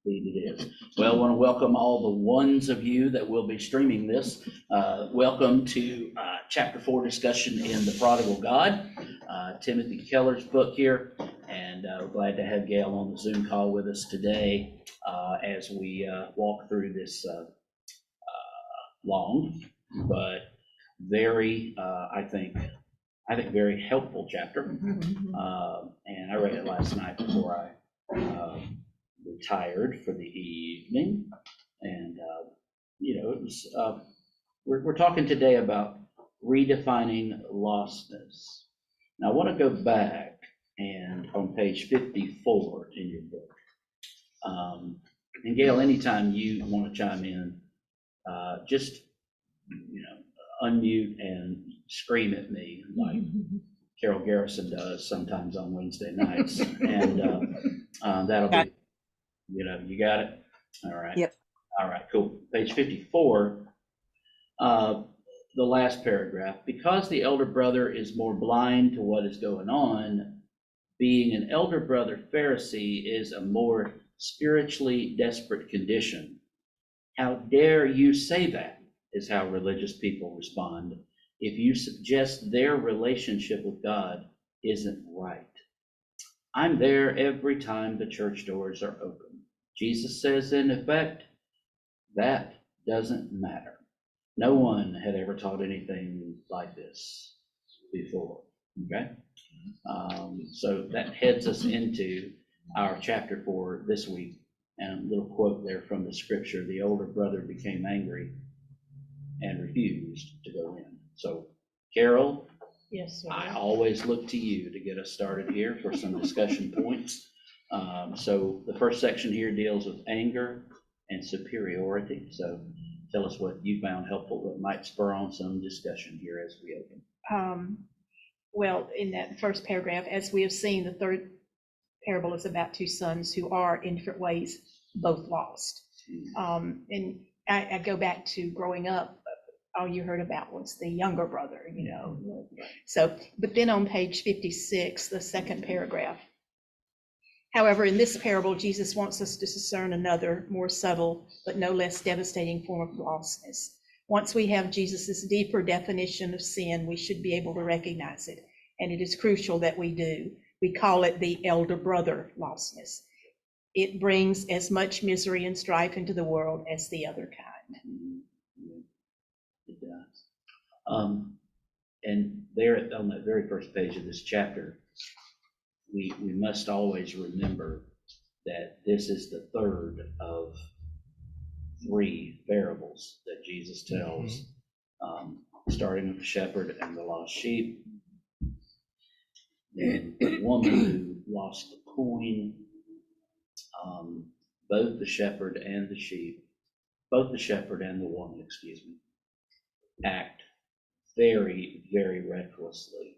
Indeed it is. Well, I want to welcome all the ones of you that will be streaming this. Welcome to Chapter 4 discussion in The Prodigal God, Timothy Keller's book here. And we're glad to have Gail on the Zoom call with us today as we walk through this long, but very, I think very helpful chapter. And I read it last night before I retired for the evening. And, it was, we're talking today about redefining lostness. Now I want to go back and on page 54 in your book. And Gail, anytime you want to chime in, just, unmute and scream at me like Carol Garrison does sometimes on Wednesday nights. And that'll be, you got it? All right. Yep. All right, cool. Page 54, the last paragraph. Because the elder brother is more blind to what is going on, being an elder brother Pharisee is a more spiritually desperate condition. How dare you say that, is how religious people respond if you suggest their relationship with God isn't right. I'm there every time the church doors are open. Jesus says, in effect, that doesn't matter. No one had ever taught anything like this before, okay? So that heads us into our chapter for this week. And a little quote there from the scripture, the older brother became angry and refused to go in. So, Carol, yes, sir. I always look to you to get us started here for some discussion points. So the first section here deals with anger and superiority. So tell us what you found helpful that might spur on some discussion here as we open. Well, in that first paragraph, as we have seen, the third parable is about two sons who are in different ways both lost. And I go back to growing up, all you heard about was the younger brother, So, but then on page 56, the second paragraph. However, in this parable, Jesus wants us to discern another, more subtle, but no less devastating form of lostness. Once we have Jesus's deeper definition of sin, we should be able to recognize it. And it is crucial that we do. We call it the elder brother lostness. It brings as much misery and strife into the world as the other kind. It does. And there on that very first page of this chapter, we must always remember that this is the third of 3 parables that Jesus tells, starting with the shepherd and the lost sheep, then the woman who lost the coin, both the shepherd and the sheep, both the shepherd and the woman, act very, very recklessly,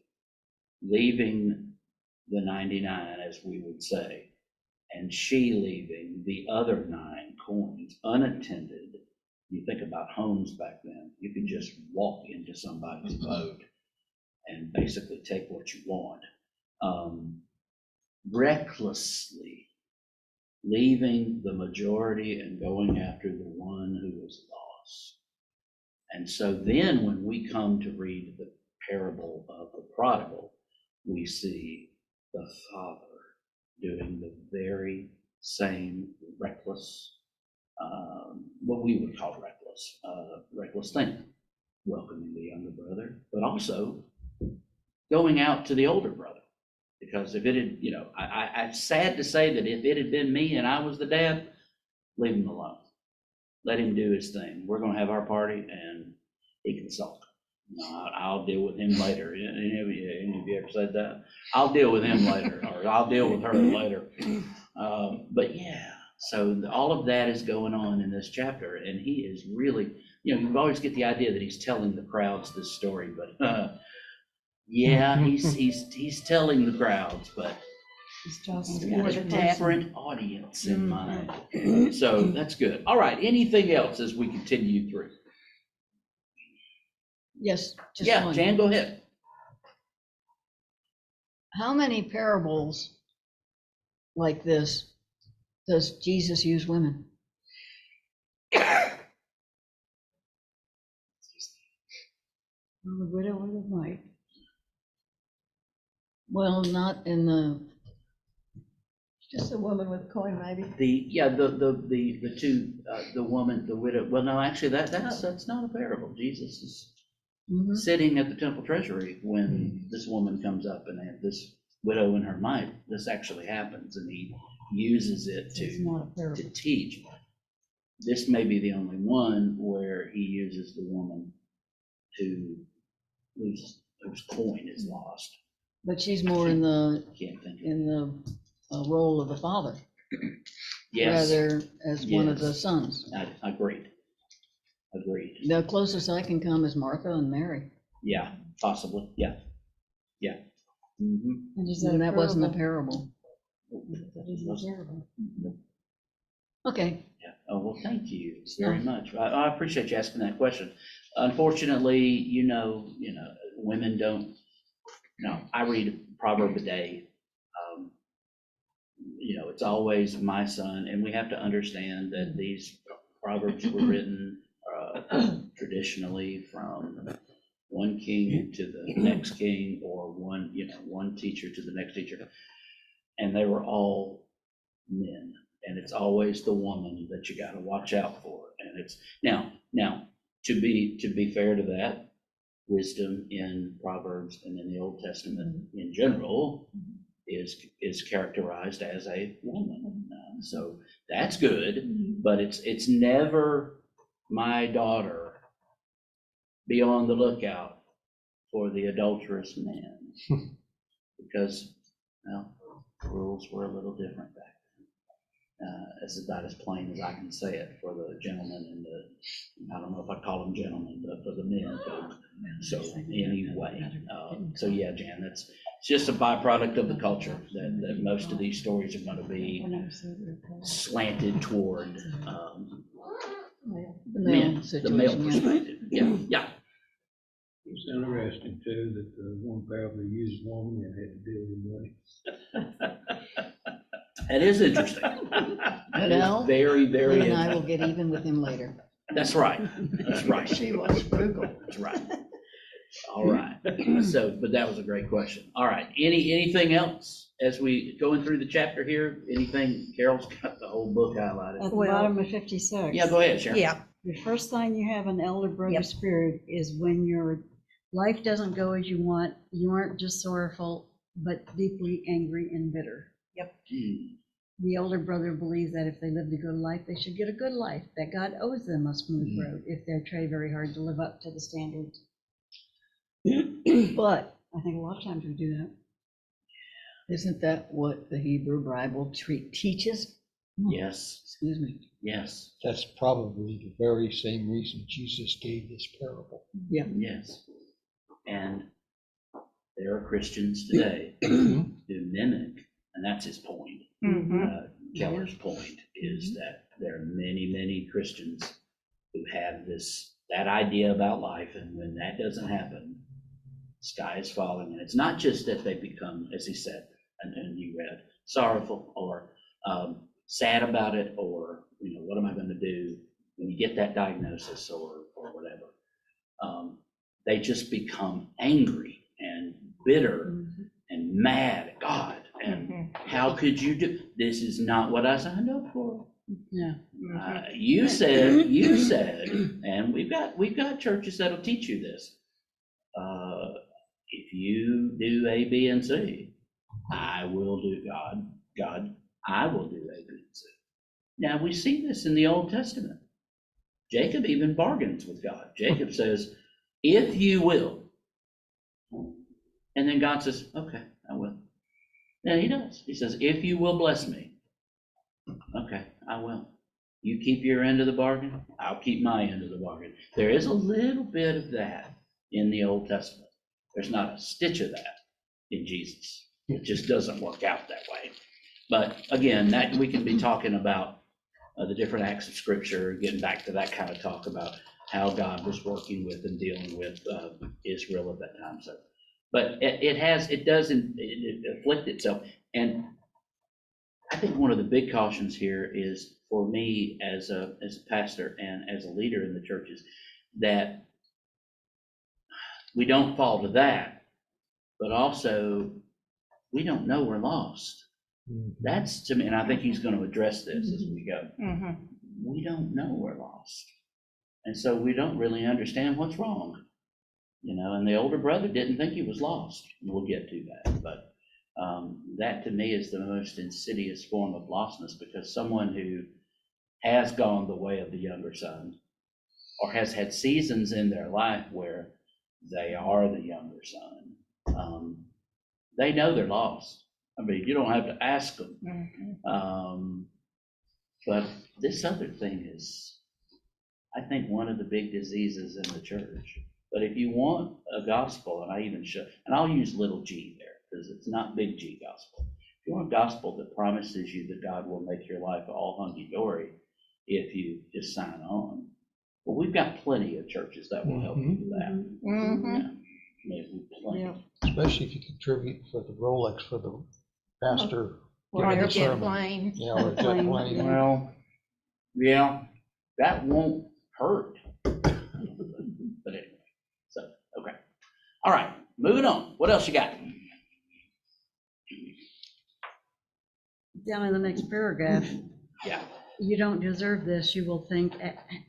leaving the 99, as we would say, and she leaving the other 9 coins unattended. You think about homes back then, you could just walk into somebody's boat and basically take what you want. Recklessly leaving the majority and going after the one who was lost. And so then when we come to read the parable of the prodigal, we see the father doing the very same reckless, what we would call reckless thing, welcoming the younger brother, but also going out to the older brother. Because if it had, I'm sad to say that if it had been me and I was the dad, leave him alone. Let him do his thing. We're going to have our party and he can sulk. I'll deal with him later. Any of you ever said that? I'll deal with him later, or I'll deal with her later. But yeah, so all of that is going on in this chapter, and he is really, you always get the idea that he's telling the crowds this story, but yeah, he's telling the crowds, but He's just he's got a different audience in mind. So that's good. All right, anything else as we continue through? Yes. Yeah, one. Jan, go ahead. How many parables like this Does Jesus use women? Well, the widow or the wife? Well, not in the, Just a woman with a coin, maybe. The two, the woman, the widow, well, no, actually, that's not a parable. Jesus is mhm. sitting at the temple treasury when this woman comes up and this widow in her mind, this actually happens, and he uses it It's not a to parable. teach. This may be the only one where he uses the woman whose coin is lost. But she's more in the, Can't think of it. in the role of the father, Yes, rather as one of the Yes. sons. Agreed. The closest I can come is Martha and Mary, Yeah, possibly, yeah. Mhm. And is and that wasn't a parable. That isn't a parable. Okay, Yeah. Oh, well, thank you very much. I appreciate you asking that question. Unfortunately, women don't, I read a proverb a day. It's always my son, and we have to understand that these proverbs were written traditionally from one king to the next king, or one teacher to the next teacher. And they were all men, and it's always the woman that you got to watch out for. And it's now to be fair to that, wisdom in Proverbs and in the Old Testament in general is characterized as a woman. So that's good, but it's never, my daughter, be on the lookout for the adulterous man, because, well, the rules were a little different back then. It's about as plain as I can say it for the gentlemen and I don't know if I call them gentlemen, but for the men. So anyway, so yeah, Jan, it's just a byproduct of the culture that most of these stories are going to be slanted toward the male men, the male situation, yeah. perspective. Yeah. It's interesting too that the one parable used woman and had to deal with money. It is interesting. It is very, very Lynn and I will interesting. get even with him later. That's right. That's right. She was frugal. That's right. All right. So, but that was a great question. All right. Anything else as we going through the chapter here? Anything? Carol's got the whole book highlighted. At the Well, bottom of 56. Yeah, go ahead, Sharon. Yeah, The first sign you have an elder brother Yep. spirit is when your life doesn't go as you want. You aren't just sorrowful, but deeply angry and bitter. Hmm. The older brother believes that if they lived a good life, they should get a good life, that God owes them a smooth road if they try very hard to live up to the standards. But I think a lot of times we do that. Isn't that what the Hebrew Bible teaches? Yes. Excuse me. Yes. That's probably the very same reason Jesus gave this parable. Yeah. Yes. And there are Christians today Mm-hmm. who mimic, and that's his point. Keller's point is that there are many, many Christians who have that idea about life, and when that doesn't happen, sky is falling. And it's not just that they become, as he said, and you read, sorrowful or sad about it, or what am I going to do when you get that diagnosis or whatever. They just become angry and bitter and mad at God. And how could you do this? Is not what I signed up for. Yeah. You said, and we've got churches that'll teach you this. If you do A, B, and C, I will do God, I will do A, B, and C. Now we see this in the Old Testament. Jacob even bargains with God. Jacob says, if you will. And then God says, okay, I will. And he does. He says, if you will bless me, okay, I will. You keep your end of the bargain, I'll keep my end of the bargain. There is a little bit of that in the Old Testament. There's not a stitch of that in Jesus. It just doesn't work out that way. But again, that we can be talking about the different acts of Scripture, getting back to that kind of talk about how God was working with and dealing with Israel at that time. So, but it doesn't afflict itself. And I think one of the big cautions here is for me as a pastor and as a leader in the churches, that we don't fall to that, but also we don't know we're lost. That's to me, and I think he's going to address this as we go. Mhm. We don't know we're lost. And so we don't really understand what's wrong. And the older brother didn't think he was lost. We'll get to that. But that to me is the most insidious form of lostness, because someone who has gone the way of the younger son, or has had seasons in their life where they are the younger son, they know they're lost. I mean, you don't have to ask them. Mhm. But this other thing is, I think, one of the big diseases in the church. But if you want a gospel, and I even show, and I'll use little g there because it's not big G gospel. If you want a gospel that promises you that God will make your life all hunky-dory if you just sign on, well, we've got plenty of churches that will help you with that. Mhm. Yeah. I mean, plenty. Yeah. Especially if you contribute for the Rolex for the pastor. Or giving the a jet sermon. plane. Yeah, or a jet Plane, plane. yeah. Well, yeah, that won't hurt. But anyway, so, okay. All right, moving on. What else you got? Down in the next paragraph, Yeah. you don't deserve this, you will think,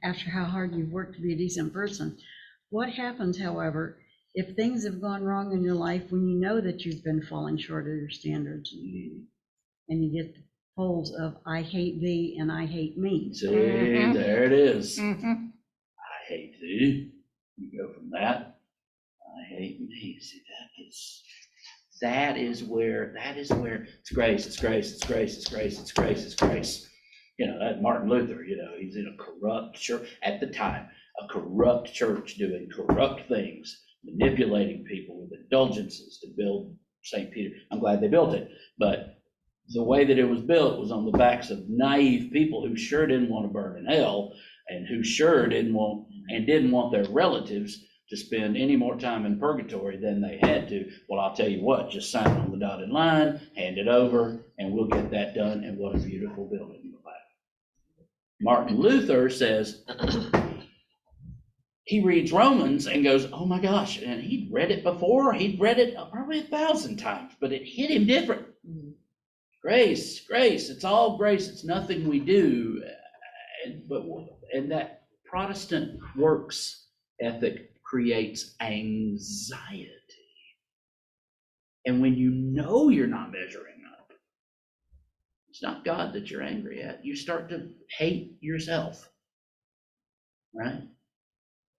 after how hard you've worked to be a decent person. What happens, however, if things have gone wrong in your life when you know that you've been falling short of your standards, and you get the polls of I hate thee and I hate me? See, Mhm. there it is. Mhm. I hate thee. You go from that. I hate me. See, that is where it's grace, it's grace, it's grace, it's grace, it's grace, it's grace. That Martin Luther, he's in a corrupt church at the time, a corrupt church doing corrupt things, manipulating people with indulgences to build St. Peter. I'm glad they built it, but the way that it was built was on the backs of naive people who sure didn't want to burn in hell, and who sure didn't want their relatives to spend any more time in purgatory than they had to. Well, I'll tell you what, just sign on the dotted line, hand it over, and we'll get that done, and what a beautiful building you'll have. Martin Luther says, he reads Romans and goes, oh my gosh, and he'd read it before, he'd read it probably 1,000 times, but it hit him different. Grace, grace, it's all grace, it's nothing we do. And that Protestant works ethic creates anxiety. And when you know you're not measuring up, it's not God that you're angry at. You start to hate yourself, right?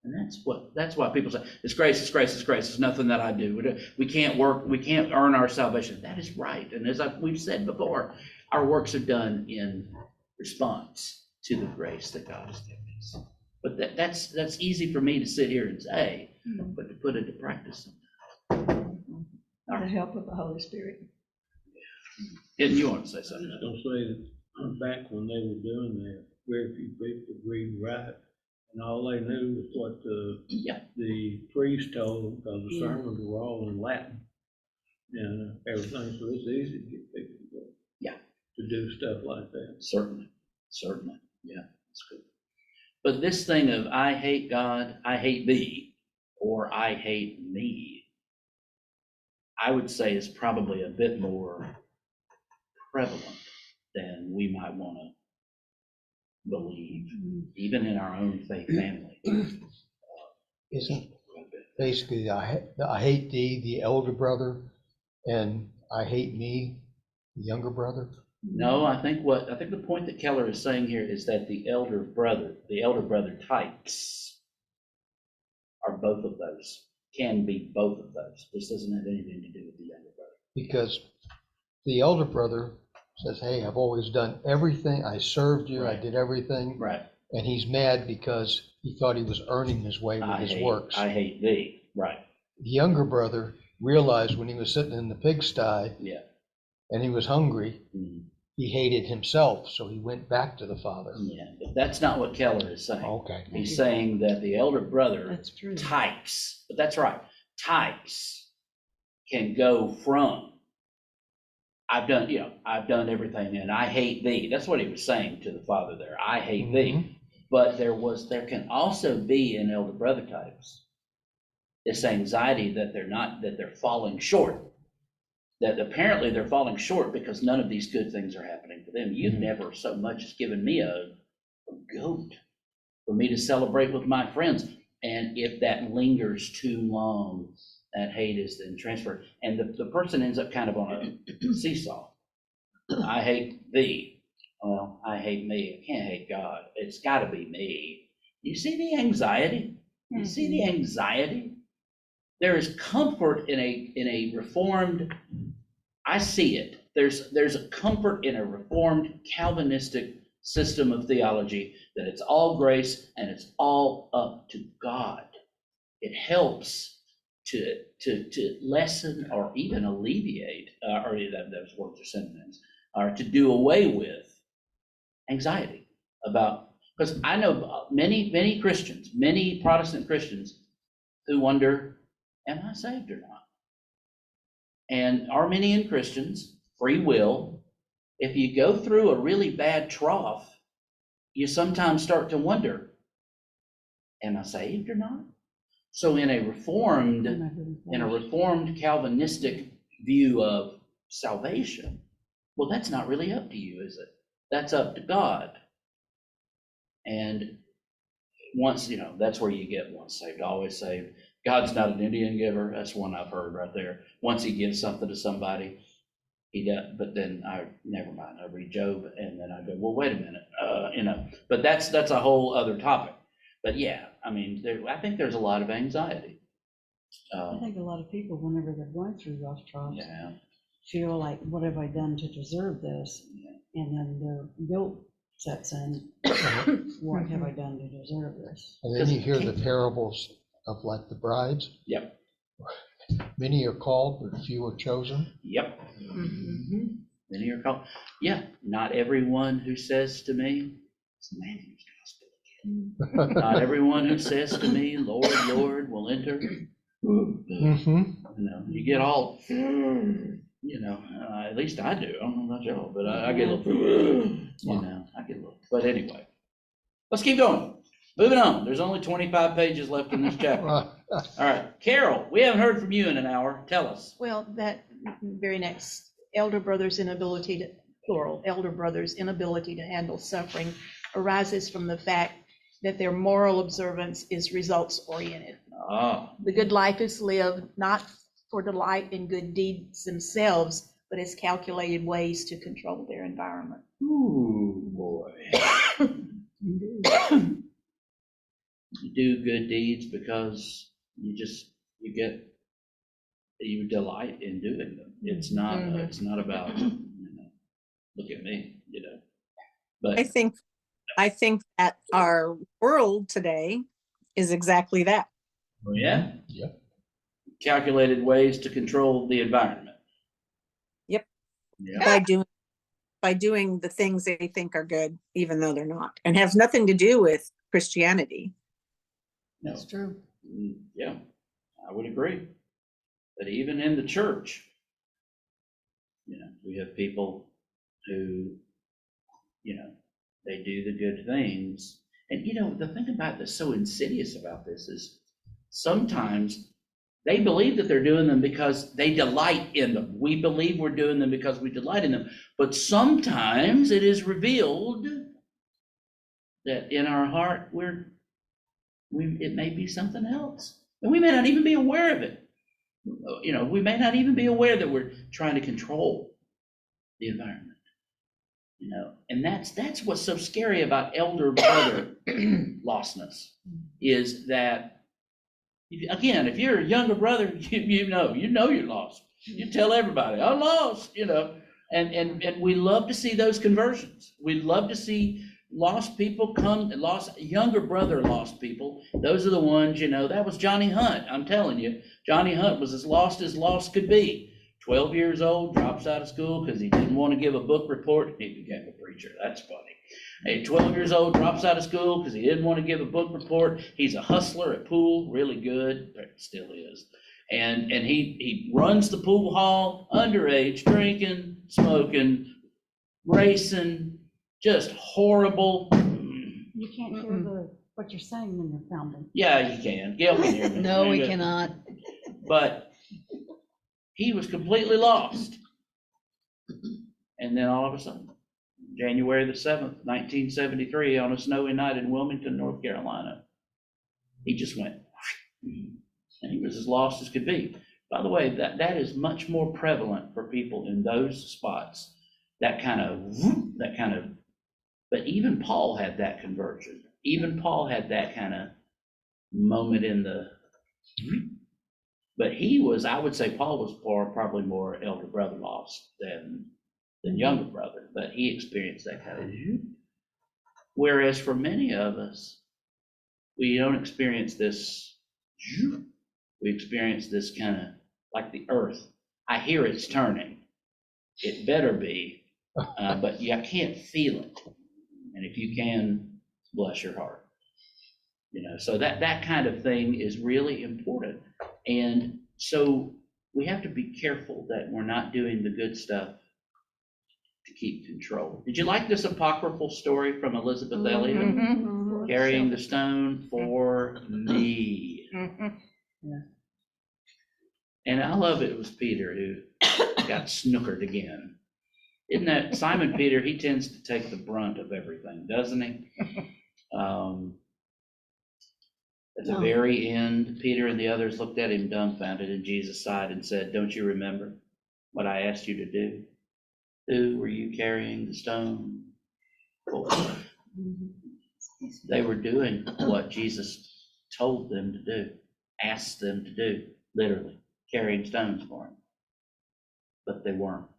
And that's why people say, it's grace, it's grace, it's grace. It's nothing that I do. We can't work, we can't earn our salvation. That is right. And as we've said before, our works are done in response to the grace that God has given us. But that's easy for me to sit here and say, but to put into practice. With the help of the Holy Spirit. Didn't you want to say I'm something? just gonna say that back when they were doing that, very few people could read and write. And all they knew was what the priest told them, because the sermons were all in Latin. And everything, so it's easy to get people to do stuff like that. Certainly. Yeah, that's good. But this thing of I hate God, I hate thee, or I hate me, I would say is probably a bit more prevalent than we might want to believe, even in our own faith family. Isn't basically I hate thee, the elder brother, and I hate me, the younger brother? No, I think the point that Keller is saying here is that the elder brother types are both of those, can be both of those. This doesn't have anything to do with the younger brother. Because the elder brother says, hey, I've always done everything. I served you. Right. I did everything. Right. And he's mad because he thought he was earning his way with his works. I hate thee. Right. The younger brother realized when he was sitting in the pigsty and he was hungry, he hated himself. So he went back to the father. Yeah, but that's not what Keller is saying. Okay. He's saying that the elder brother That's true. types, but that's right, types can go from I've done everything and I hate thee. That's what he was saying to the father there. I hate thee. But there can also be in elder brother types this anxiety that they're falling short. That apparently they're falling short because none of these good things are happening to them. You've never so much as given me a goat for me to celebrate with my friends. And if that lingers too long, that hate is then transferred. And the person ends up kind of on a seesaw. I hate thee. Well, I hate me. I can't hate God. It's got to be me. You see the anxiety? You see the anxiety? There is comfort in a reformed, I see it. There's a comfort in a reformed Calvinistic system of theology that it's all grace and it's all up to God. It helps to lessen or even alleviate, or those words are synonyms, or to do away with anxiety about, because I know many Christians, many Protestant Christians who wonder, am I saved or not? And Arminian Christians, free will, if you go through a really bad trough, you sometimes start to wonder, am I saved or not? So in a reformed Calvinistic view of salvation, well, that's not really up to you, is it? That's up to God. And once, that's where you get once saved, always saved. God's not an Indian giver. That's one I've heard right there. Once he gives something to somebody, he does. But then never mind. I read Job and then I go, well, wait a minute, but that's a whole other topic. But yeah, I mean, I think there's a lot of anxiety. I think a lot of people, whenever they're going through rough troughs, Yeah. feel like, what have I done to deserve this? And then their guilt sets in. What have I done to deserve this? And then you hear the parables of like the brides. Yep. Many are called, but few are chosen. Yep. Many are called. Yeah. Not everyone who says to me, it's Matthew's gospel again. Not everyone who says to me, Lord, Lord, will enter. You get all, at least I do. I don't know about y'all, but I get a little, I get a little. But anyway, let's keep going. Moving on. There's only 25 pages left in this chapter. All right, Carol, we haven't heard from you in an hour. Tell us. Well, that very next, elder brothers' inability to, plural, elder brothers' inability to handle suffering arises from the fact that their moral observance is results oriented. The good life is lived not for delight in good deeds themselves, but as calculated ways to control their environment. Ooh, boy. You do good deeds because you delight in doing them. It's not about, look at me, but I think that our world today is exactly that. oh, yeah. Yep. Calculated ways to control the environment. Yep. Yeah. By doing the things they think are good, even though they're not, and has nothing to do with Christianity. No. That's true. Yeah, I would agree. But even in the church, we have people who, they do the good things. And, the thing about that's so insidious about this is sometimes they believe that they're doing them because they delight in them. We believe we're doing them because we delight in them. But sometimes it is revealed that in our heart, it may be something else. And we may not even be aware of it. We may not even be aware that we're trying to control the environment. And that's what's so scary about elder brother lostness, is that, if you're a younger brother, you know you're lost. You tell everybody, I'm lost, and we love to see those conversions. We love to see lost people younger brother lost people. Those are the ones, that was Johnny Hunt. I'm telling you, Johnny Hunt was as lost could be. 12 years old, drops out of school because he didn't want to give a book report. He became a preacher. That's funny. Hey, 12 years old, drops out of school because he didn't want to give a book report. He's a hustler at pool, really good, still is. And he runs the pool hall, underage, drinking, smoking, racing, just horrible. You can't hear what you're saying when you're filming. Yeah, you can. Gail can hear me. No, we Good. cannot. But he was completely lost. And then all of a sudden, January the 7th, 1973, on a snowy night in Wilmington, North Carolina, he just went, and he was as lost as could be. By the way, that is much more prevalent for people in those spots. That kind of, but even Paul had that conversion. Even Paul had that kind of moment in the, but he was, I would say Paul was probably more elder brother lost than younger brother, but he experienced that kind of, whereas for many of us, we don't experience this, we experience this kind of like the earth. I hear it's turning. It better be, but I can't feel it. And if you can, bless your heart. So that kind of thing is really important. And so we have to be careful that we're not doing the good stuff to keep control. Did you like this apocryphal story from Elizabeth Elliot? Mhm. Carrying the stone for me. Mhm. And I love it was Peter who got snookered again. Isn't that Simon Peter? He tends to take the brunt of everything, doesn't he? At the very end, Peter and the others looked at him dumbfounded, and Jesus sighed and said, "Don't you remember what I asked you to do? Who were you carrying the stone for?" They were doing what Jesus told them to do, asked them to do, literally, carrying stones for him. But they weren't.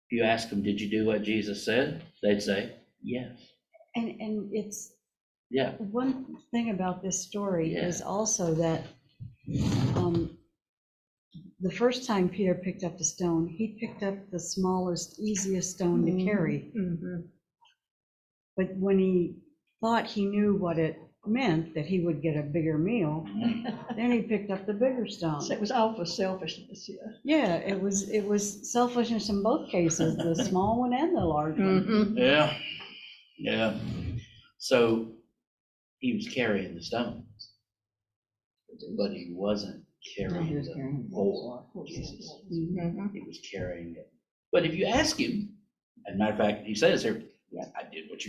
If you ask them, did you do what Jesus said? They'd say, yes. And it's, Yeah. one thing about this story Yeah. is also that the first time Peter picked up the stone, he picked up the smallest, easiest stone to carry. Mhm. But when he thought he knew what it meant, that he would get a bigger meal, then he picked up the bigger stone. So it was all for selfishness, yeah. Yeah, it was selfishness in both cases, the small one and the large one. Mhm. Yeah. Yeah. So he was carrying the stones, but he wasn't carrying he was them carrying for them. Jesus. Mhm. He was carrying it. But if you ask him, as a matter of fact, he says here, yeah, I did what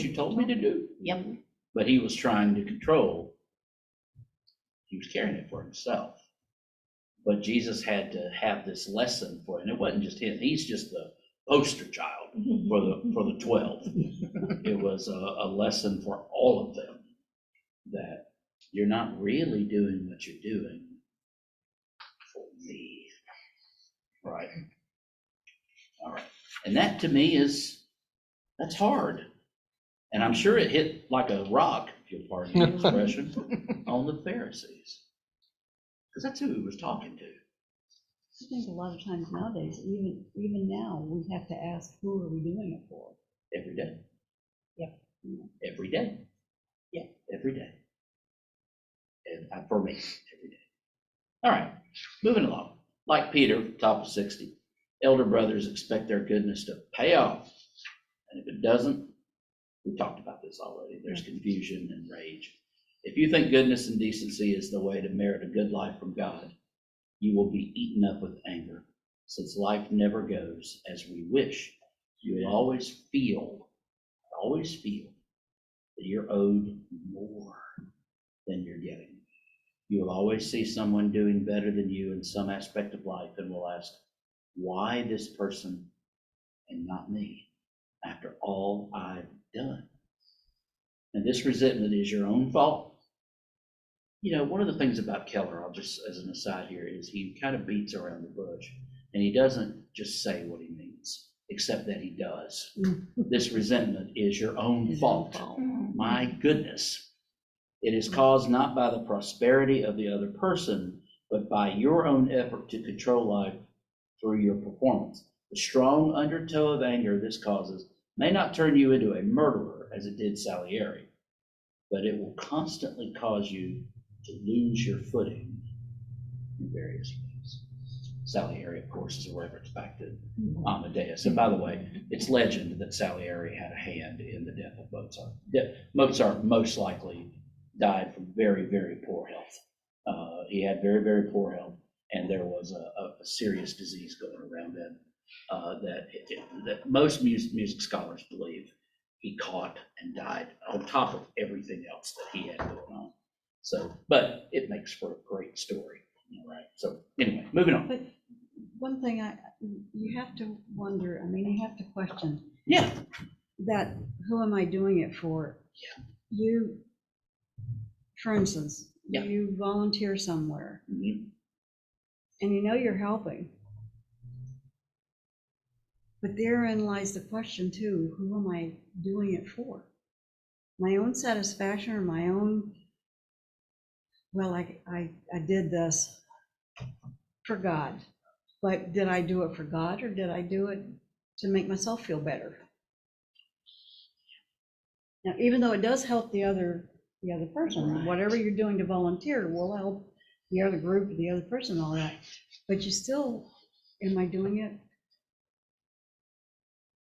you told me to do. Yep. But he was trying to control. He was carrying it for himself. But Jesus had to have this lesson for him. It wasn't just him. He's just the poster child for the 12. It was a lesson for all of them that you're not really doing what you're doing for me. Right. All right. And that to me that's hard. And I'm sure it hit like a rock, if you'll pardon the expression, on the Pharisees. Because that's who he was talking to. I think a lot of times nowadays, even now, we have to ask, who are we doing it for? Every day. Yeah. Every day. Yeah. Every day. And for me, every day. All right, moving along. Like Peter, top of 60, elder brothers expect their goodness to pay off. And if it doesn't, we talked about this already, there's confusion and rage. If you think goodness and decency is the way to merit a good life from God, you will be eaten up with anger, since life never goes as we wish. You will always feel that you're owed more than you're getting. You will always see someone doing better than you in some aspect of life and will ask, why this person and not me, after all I've done? And this resentment is your own fault. One of the things about Keller, I'll just, as an aside here, is he kind of beats around the bush. And he doesn't just say what he means, except that he does. This resentment is your own fault. My goodness. It is caused not by the prosperity of the other person, but by your own effort to control life through your performance. The strong undertow of anger this causes may not turn you into a murderer as it did Salieri, but it will constantly cause you to lose your footing in various ways. Salieri, of course, is a reference back to Amadeus. And by the way, it's legend that Salieri had a hand in the death of Mozart. Mozart most likely died from very, very poor health. He had very, very poor health, and there was a serious disease going around then that most music scholars believe he caught and died on top of everything else that he had going on. So, but it makes for a great story. All right. So anyway, moving on. But one thing you have to wonder, I mean, you have to question Yeah. that, who am I doing it for? Yeah. You, for instance, Yeah. you volunteer somewhere Mhm. and you know you're helping. But therein lies the question too, who am I doing it for? My own satisfaction or my own, well, I did this for God, but did I do it for God or did I do it to make myself feel better? Now, even though it does help the other person, Right. whatever you're doing to volunteer will help the other group, the other person, all that. But you still, am I doing it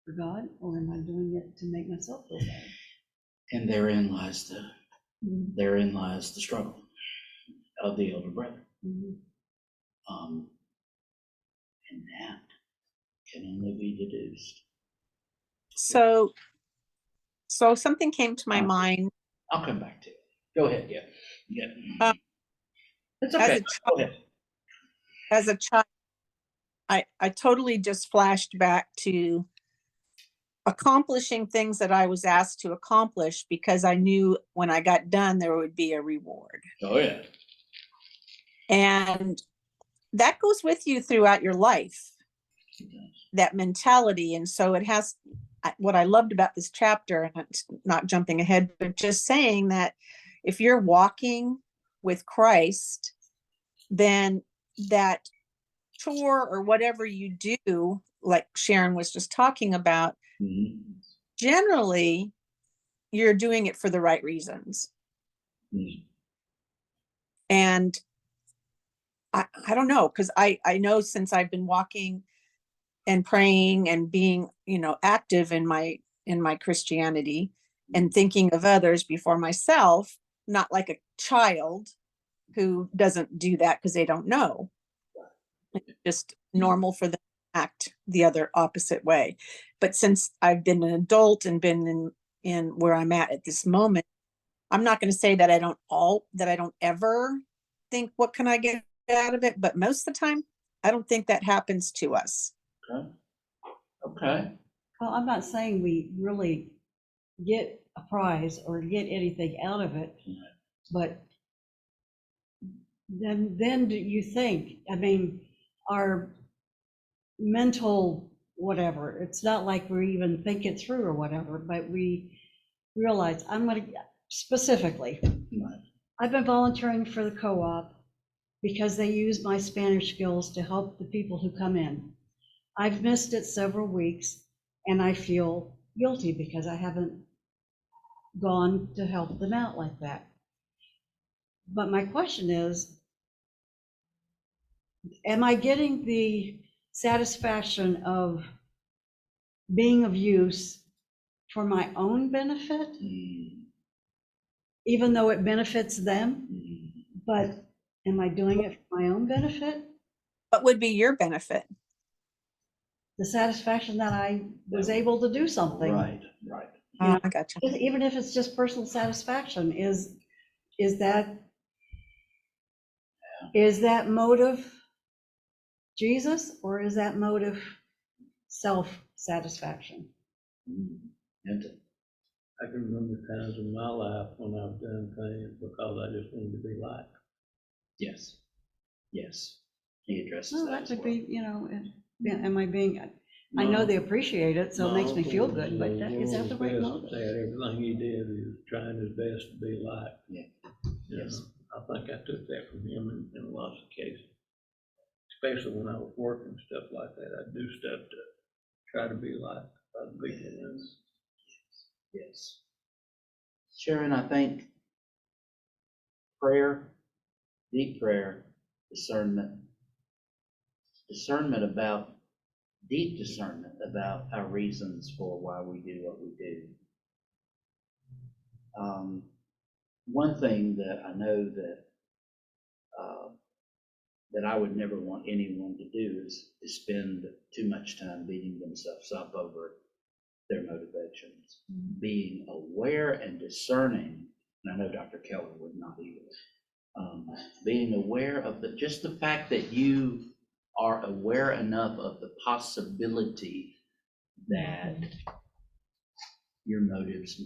for God or am I doing it to make myself feel better? And therein lies the struggle of the elder brother. Mhm. And that can only be deduced. So something came to my mind. I'll come back to it. Go ahead. Yeah. Yeah. It's As okay. a Go ahead. as a child, I totally just flashed back to accomplishing things that I was asked to accomplish because I knew when I got done, there would be a reward. Oh, yeah. And that goes with you throughout your life, that mentality. And so it has, what I loved about this chapter, and it's not jumping ahead, but just saying that if you're walking with Christ, then that chore or whatever you do, like Sharon was just talking about, Mhm. generally you're doing it for the right reasons. Mhm. And I don't know, because I know since I've been walking and praying and being, active in my Christianity and thinking of others before myself, not like a child who doesn't do that because they don't know. It's just normal for them to act the other opposite way. But since I've been an adult and been in where I'm at this moment, I'm not going to say that I don't ever think, what can I get out of it? But most of the time, I don't think that happens to us. Okay. Okay. Well, I'm not saying we really get a prize or get anything out of it, but then do you think, I mean, our mental whatever, it's not like we even think it through or whatever, but we realize, I'm going to, specifically, Right. I've been volunteering for the co-op because they use my Spanish skills to help the people who come in. I've missed it several weeks and I feel guilty because I haven't gone to help them out like that. But my question is, am I getting the satisfaction of being of use for my own benefit, Mhm. even though it benefits them? Mhm. But am I doing it for my own benefit? What would be your benefit? The satisfaction that I was able to do something. Right. Right. You know, I gotcha. even if it's just personal satisfaction, is that motive Jesus or is that motive self-satisfaction? Mhm. And I can remember times in my life when I've done things because I just wanted to be liked. yes. Yes. He addresses Well, that that as could well. be, am I being, I know they appreciate it, so it makes me feel good, but is that the right motive? Said everything he did, he was trying his best to be liked. Yeah. You Yes. know, I think I took that from him in lots of cases. Especially when I was working, stuff like that. I'd do stuff to try to be liked by the people. Yes. Sharon, I think prayer, deep prayer, discernment, discernment about, deep discernment about our reasons for why we do what we do. One thing that I know that I would never want anyone to do is spend too much time beating themselves up over their motivations. Being aware and discerning, and I know Dr. Keller would not either. Being aware of just the fact that you are aware enough of the possibility that your motives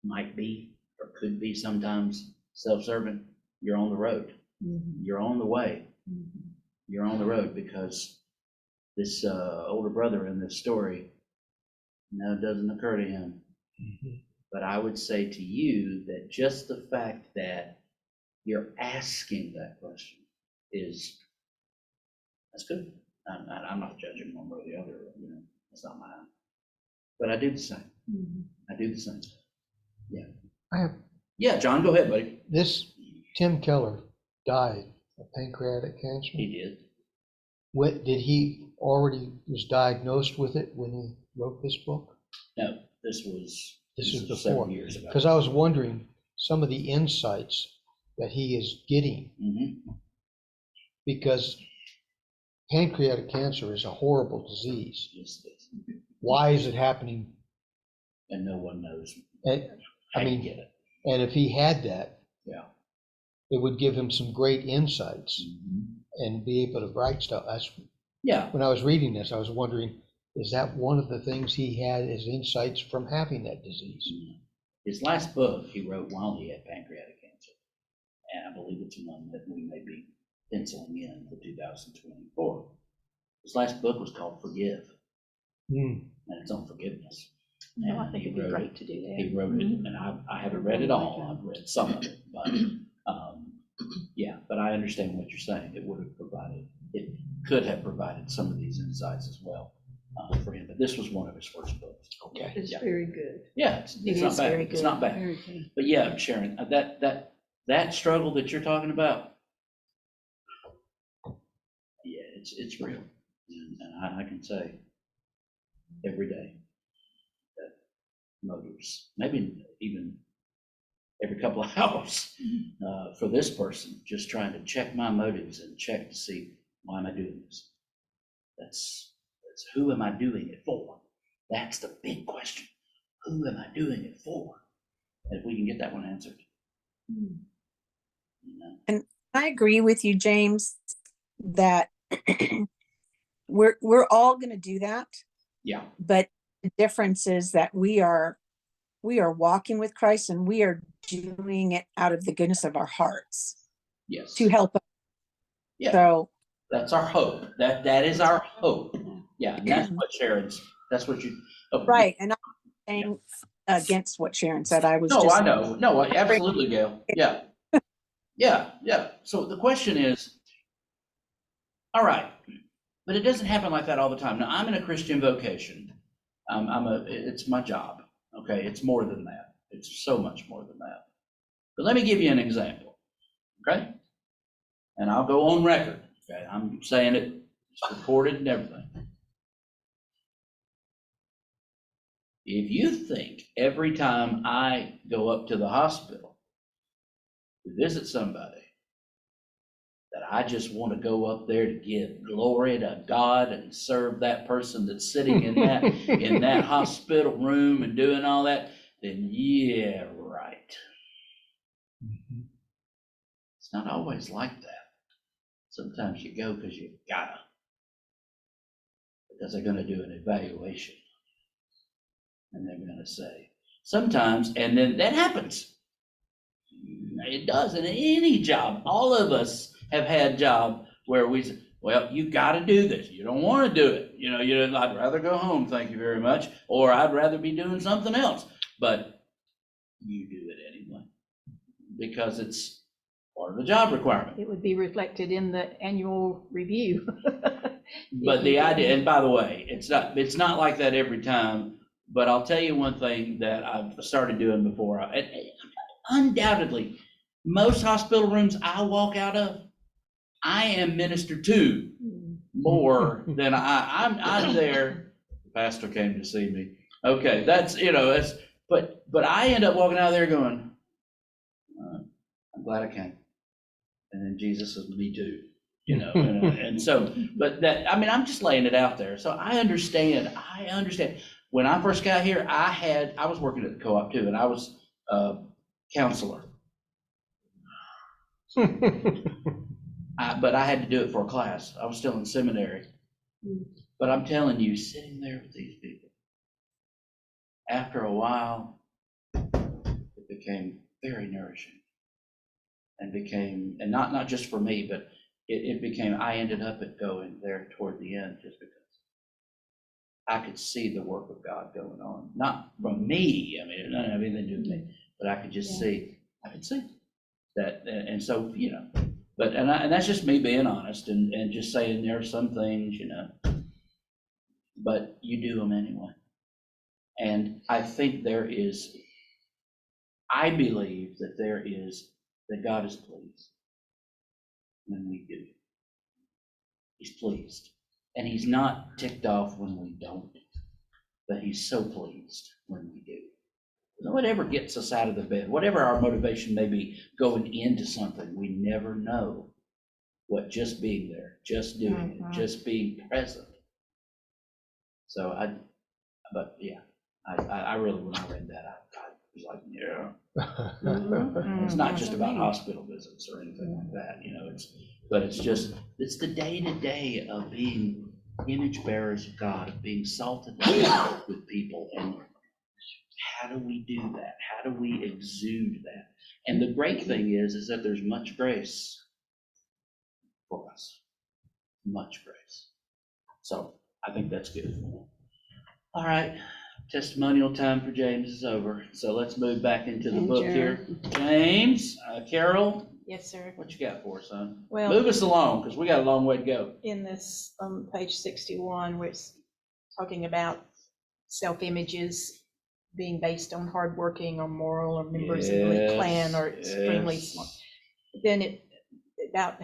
might be or could be sometimes self-serving, you're on the road. You're on the way. You're on the road, because this older brother in this story, no, it doesn't occur to him. But I would say to you that just the fact that you're asking that question that's good. I'm not judging one or the other, it's not mine. But I do the same. I do the same. Yeah. Yeah, John, go ahead, buddy. This Tim Keller died of pancreatic cancer. He did. What, did he already was diagnosed with it when he wrote this book? No, this was Before. several years ago. Because I was wondering some of the insights that he is getting. Because pancreatic cancer is a horrible disease. Yes, it is. Why is it happening? And no one knows. And, I mean, get it. and if he had that, Yeah. it would give him some great insights and be able to write stuff. When I was reading this, I was wondering, is that one of the things he had as insights from having that disease? His last book he wrote while he had pancreatic cancer, and I believe it's one that we may be penciling in for 2024. His last book was called Forgive, and it's on forgiveness. No, I And think he it'd be wrote great to do that. He wrote it, and I haven't read it all. I've read some of it, but yeah. But I understand what you're saying. It could have provided some of these insights as well for him. But this was one of his first books. Okay. It's Yeah. very good. Yeah, it's It not is bad. very It's good. not bad. Very good. But yeah, Sharon, that struggle that you're talking about, yeah, it's real, and I can say every day that motives, maybe even every couple of hours, for this person, just trying to check my motives and check to see, why am I doing this? That's who am I doing it for? That's the big question. Who am I doing it for? And if we can get that one answered. I agree with you, James, that we're all going to do that. Yeah. But the difference is that we are walking with Christ, and we are doing it out of the goodness of our hearts Yes. to help us. Yeah. So That's our hope. That is our hope. Yeah. And that's what you. right, and I'm saying against what Sharon said. I was No, just I know. No, absolutely, Gail. Yeah. Yeah. So the question is, all right, but it doesn't happen like that all the time. Now, I'm in a Christian vocation. It's my job. Okay. It's more than that. It's so much more than that. But let me give you an example. Okay. And I'll go on record. Okay. I'm saying it, it's recorded and everything. If you think every time I go up to the hospital to visit somebody that I just want to go up there to give glory to God and serve that person that's sitting in that hospital room and doing all that, then yeah, right. It's not always like that. Sometimes you go because you gotta, because they're going to do an evaluation. And they're going to say, sometimes, and then that happens. It does in any job. All of us have had job where we say, well, you got to do this. You don't want to do it. I'd rather go home, thank you very much, or I'd rather be doing something else. But you do it anyway because it's part of the job requirement. It would be reflected in the annual review. But the idea, and by the way, it's not like that every time. But I'll tell you one thing that I've started doing before. Undoubtedly, most hospital rooms I walk out of, I am ministered to more than I'm there. The pastor came to see me. Okay, that's, that's, but I end up walking out of there going, I'm glad I came. And then Jesus says, me too, and so, but that, I mean, I'm just laying it out there. So I understand. When I first got here, I was working at the co-op too, and I was a counselor. But I had to do it for a class. I was still in seminary. But I'm telling you, sitting there with these people, after a while, it became very nourishing. And not just for me, but it became, I ended up going there toward the end just because I could see the work of God going on. Not from me, I mean, it doesn't have anything to do with me, but I could just see, that, and so, but, and that's just me being honest and just saying there are some things, but you do them anyway. And I think I believe that God is pleased when we do. He's pleased. And he's not ticked off when we don't, but he's so pleased when we do. Whatever gets us out of the bed, whatever our motivation may be going into something, we never know what just being there, just doing it, just being present. So I really, when I read that, I was like, yeah. It's not just about hospital visits or anything like that, it's the day-to-day of being image bearers of God, of being salt and light with people. And how do we do that? How do we exude that? And the great thing is that there's much grace for us, much grace. So I think that's good. All right, testimonial time for James is over. So let's move back into the book here. James, Carol. Yes, sir. What you got for us, son? Well, move us along because we got a long way to go. In this page 61, where it's talking about self-images being based on hardworking or moral or members of the clan or extremely smart. Then about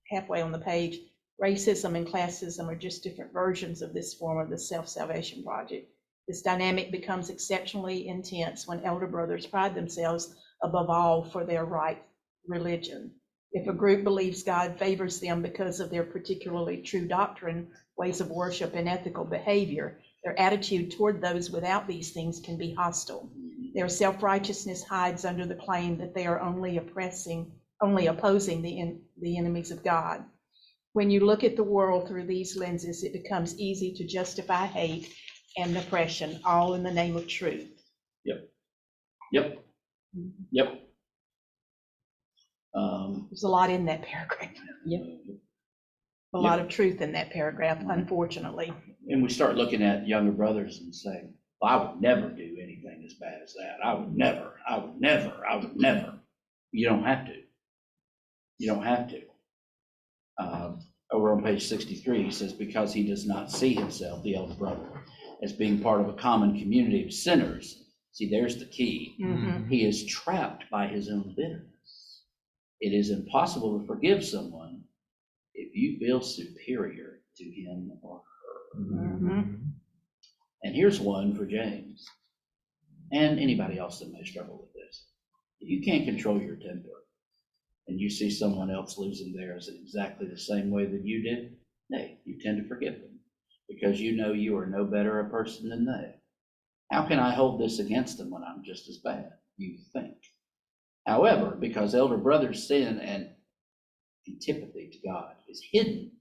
halfway on the page, racism and classism are just different versions of this form of the self-salvation project. This dynamic becomes exceptionally intense when elder brothers pride themselves above all for their right religion. If a group believes God favors them because of their particularly true doctrine, ways of worship, and ethical behavior, their attitude toward those without these things can be hostile. Their self-righteousness hides under the claim that they are only opposing the enemies of God. When you look at the world through these lenses, it becomes easy to justify hate and oppression, all in the name of truth. Yep. There's a lot in that paragraph. A lot of truth in that paragraph, unfortunately. And we start looking at younger brothers and saying, well, I would never do anything as bad as that. I would never. You don't have to. Over on page 63, he says, because he does not see himself, the elder brother, as being part of a common community of sinners. See, there's the key. He is trapped by his own bitterness. It is impossible to forgive someone if you feel superior to him or her. And here's one for James and anybody else that may struggle with this. If you can't control your temper and you see someone else losing theirs in exactly the same way that you did, hey, you tend to forgive them because you know you are no better a person than they. How can I hold this against them when I'm just as bad? You think. However, because elder brothers' sin and antipathy to God is hidden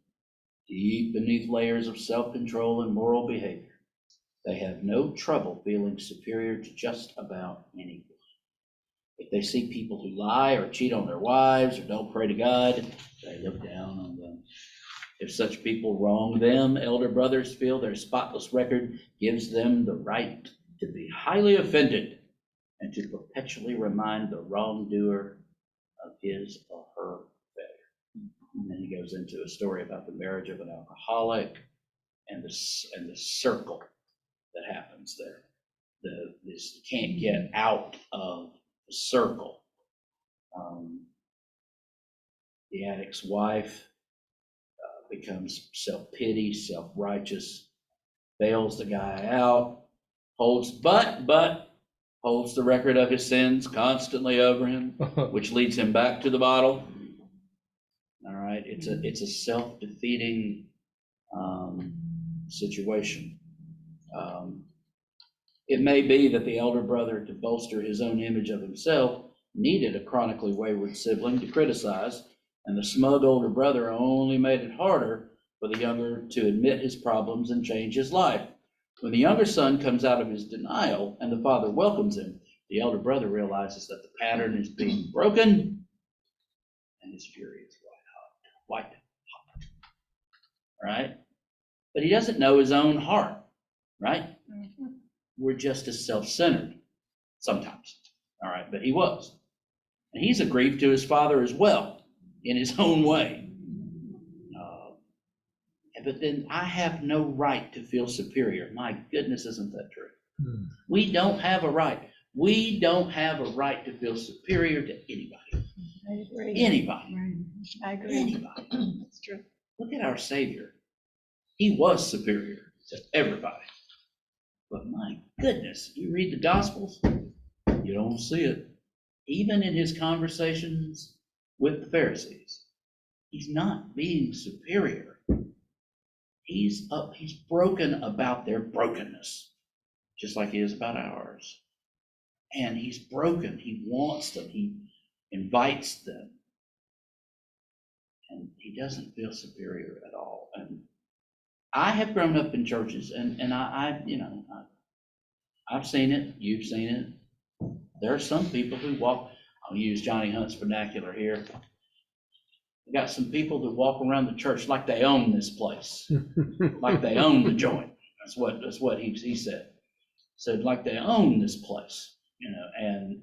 deep beneath layers of self-control and moral behavior, they have no trouble feeling superior to just about anyone. If they see people who lie or cheat on their wives or don't pray to God, they look down on them. If such people wrong them, elder brothers feel their spotless record gives them the right to be highly offended and to perpetually remind the wrongdoer of his or her failure. And then he goes into a story about the marriage of an alcoholic and the circle that happens there. This can't get out of the circle. The addict's wife becomes self-pity, self-righteous, bails the guy out, holds the record of his sins constantly over him, which leads him back to the bottle. All right, it's a self-defeating situation. It may be that the elder brother, to bolster his own image of himself, needed a chronically wayward sibling to criticize, and the smug older brother only made it harder for the younger to admit his problems and change his life. When the younger son comes out of his denial and the father welcomes him, the elder brother realizes that the pattern is being broken, and his fury is white hot. Right? But he doesn't know his own heart, right? We're just as self-centered sometimes, all right? But he was. And he's a grief to his father as well, in his own way. But then I have no right to feel superior. My goodness, isn't that true? We don't have a right. We don't have a right to feel superior to anybody. I agree. Anybody. I agree. Anybody. That's true. Look at our Savior. He was superior to everybody. But my goodness, you read the Gospels, you don't see it. Even in his conversations with the Pharisees, he's not being superior. He's broken about their brokenness, just like he is about ours. And he's broken. He wants them. He invites them. And he doesn't feel superior at all. And I have grown up in churches, and I've seen it. You've seen it. There are some people who walk. I'll use Johnny Hunt's vernacular here. We got some people that walk around the church like they own this place, like they own the joint. That's what he said. Said like they own this place, And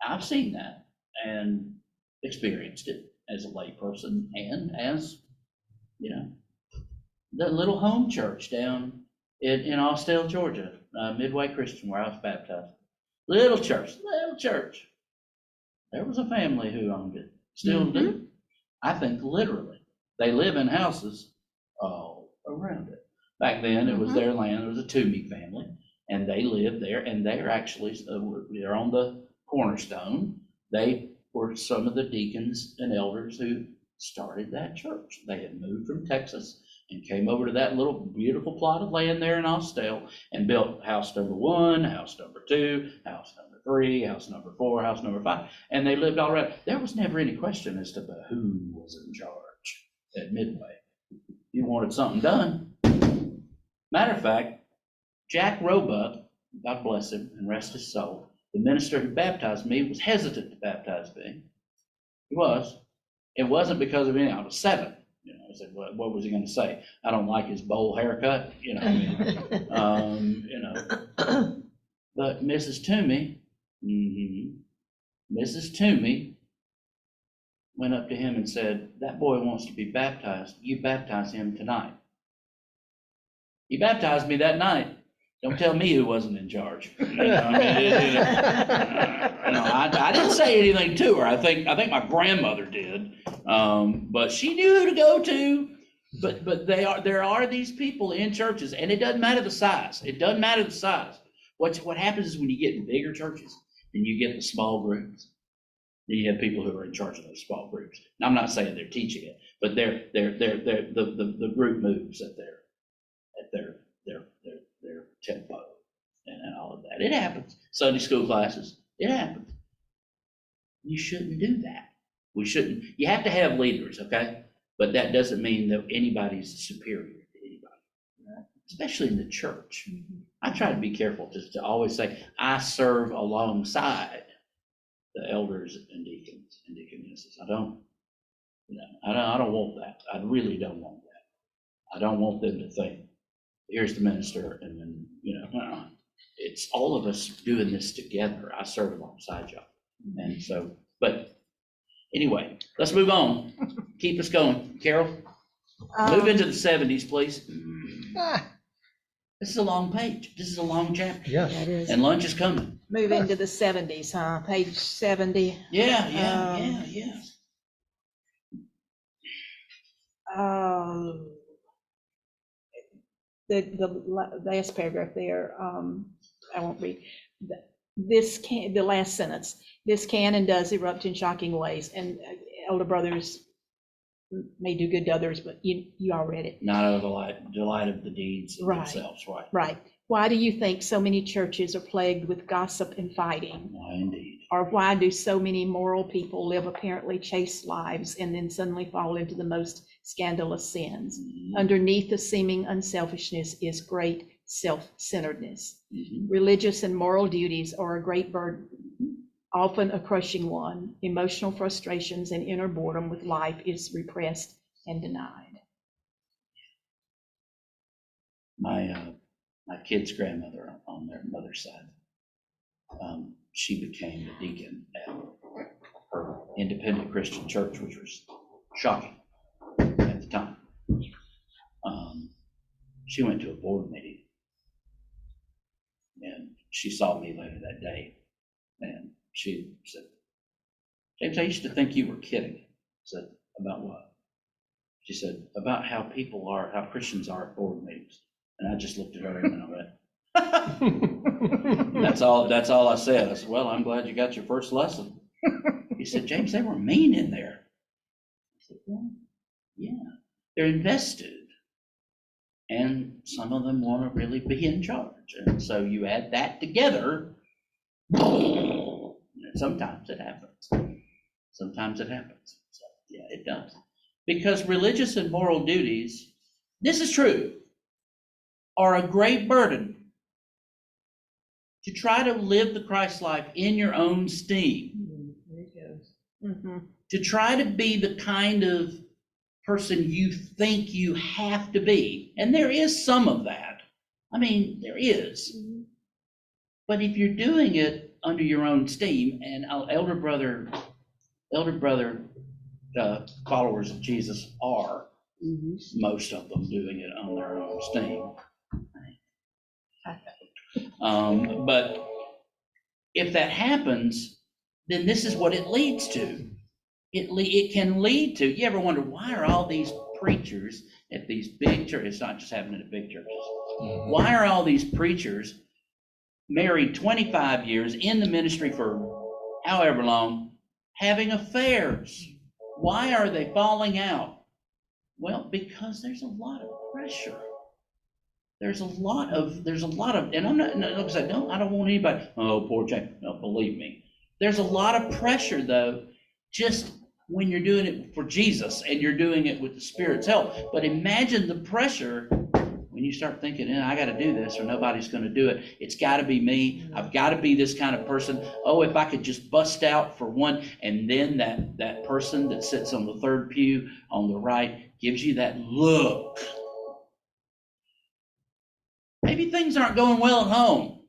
I've seen that and experienced it as a layperson and as the little home church down in Austell, Georgia, Midway Christian, where I was baptized. Little church. There was a family who owned it, still do. I think literally. They live in houses all around it. Back then, it was their land. It was a Toomey family, and they lived there, and they're actually, they're on the cornerstone. They were some of the deacons and elders who started that church. They had moved from Texas and came over to that little beautiful plot of land there in Austell and built house number 1, house number 2, house number 3, house number 4, house number 5, and they lived all around. There was never any question as to who was in charge at Midway. You wanted something done. Matter of fact, Jack Roebuck, God bless him and rest his soul, the minister who baptized me was hesitant to baptize me. He was. It wasn't because of anything. I was 7. I said, what was he going to say? I don't like his bowl haircut. But Mrs. Toomey, Mrs. Toomey went up to him and said, that boy wants to be baptized. You baptize him tonight. He baptized me that night. Don't tell me who wasn't in charge. I didn't say anything to her. I think my grandmother did, but she knew who to go to. But there are these people in churches, and it doesn't matter the size. It doesn't matter the size. What happens is when you get in bigger churches, then you get the small groups. Then you have people who are in charge of those small groups. Now, I'm not saying they're teaching it, but the group moves at their tempo and all of that. It happens. Sunday school classes, it happens. You shouldn't do that. We shouldn't. You have to have leaders, okay? But that doesn't mean that anybody's superior to anybody, right? Especially in the church. I try to be careful to always say, I serve alongside the elders and deacons and deaconesses. I don't want that. I really don't want that. I don't want them to think, here's the minister, and then, it's all of us doing this together. I serve alongside y'all. And so, but anyway, let's move on. Keep us going. Carol, move into the 70s, please. This is a long page. This is a long chapter. Yeah. That is. And lunch is coming. Move into the 70s, huh? Page 70. Yeah. The last paragraph there, I won't read. The last sentence, this can and does erupt in shocking ways, and elder brothers may do good to others, but you all read it. Not out of the delight of the deeds themselves, right? Right. Why do you think so many churches are plagued with gossip and fighting? Why indeed? Or why do so many moral people live apparently chaste lives and then suddenly fall into the most scandalous sins? Mhm. Underneath the seeming unselfishness is great self-centeredness. Mhm. Religious and moral duties are a great burden, often a crushing one. Emotional frustrations and inner boredom with life is repressed and denied. My kid's grandmother on their mother's side, she became a deacon at her independent Christian church, which was shocking at the time. She went to a board meeting, and she saw me later that day, and she said, James, I used to think you were kidding. I said, about what? She said, about how people are, how Christians are at board meetings. And I just looked at her and I went, that's all I said. I said, well, I'm glad you got your first lesson. He said, James, they were mean in there. I said, well, yeah, they're invested. And some of them want to really be in charge. And so you add that together, and sometimes it happens. Sometimes it happens. So, yeah, it does. Because religious and moral duties, this is true, are a great burden. To try to live the Christ life in your own steam. There it goes. Mm-hmm. To try to be the kind of person you think you have to be. And there is some of that. I mean, there is. Mm-hmm. But if you're doing it under your own steam, and elder brother followers of Jesus are, most of them doing it on their own steam. But if that happens, then this is what it leads to. It can lead to, you ever wonder, why are all these preachers at these big churches, it's not just happening at big churches, why are all these preachers married 25 years in the ministry for however long, having affairs? Why are they falling out? Well, because there's a lot of pressure. There's a lot of, and I'm not, like I said, I don't want anybody, oh, poor James. No, believe me. There's a lot of pressure, though, just when you're doing it for Jesus and you're doing it with the Spirit's help. But imagine the pressure when you start thinking, I got to do this or nobody's going to do it. It's got to be me. I've got to be this kind of person. Oh, if I could just bust out for one. And then that person that sits on the third pew on the right gives you that look. Maybe things aren't going well at home.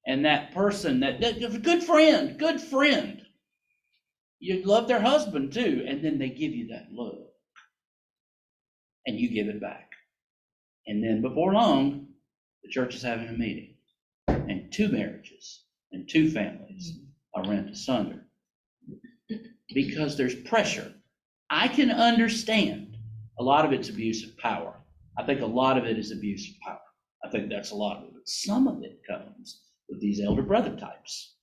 And that person, that good friend, you love their husband too, and then they give you that look. And you give it back. And then before long, the church is having a meeting. And 2 marriages and 2 families are rent asunder. Because there's pressure. I can understand a lot of it's abuse of power. I think a lot of it is abuse of power. I think that's a lot of it. But some of it comes with these elder brother types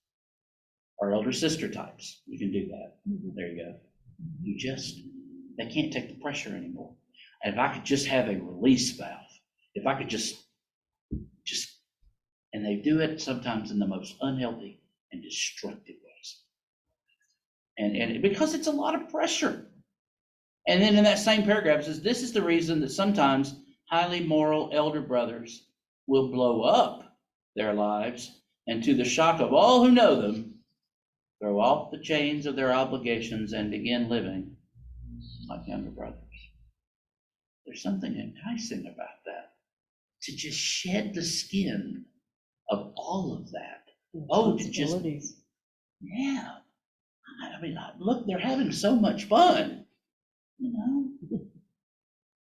or elder sister types. You can do that. There you go. They can't take the pressure anymore. And if I could just have a release valve, if I could just, and they do it sometimes in the most unhealthy and destructive ways. And because it's a lot of pressure. And then in that same paragraph, it says, this is the reason that sometimes highly moral elder brothers will blow up their lives and to the shock of all who know them, throw off the chains of their obligations and begin living like younger brothers. There's something enticing about that. To just shed the skin of all of that. Oh, to just, yeah. I mean, look, they're having so much fun,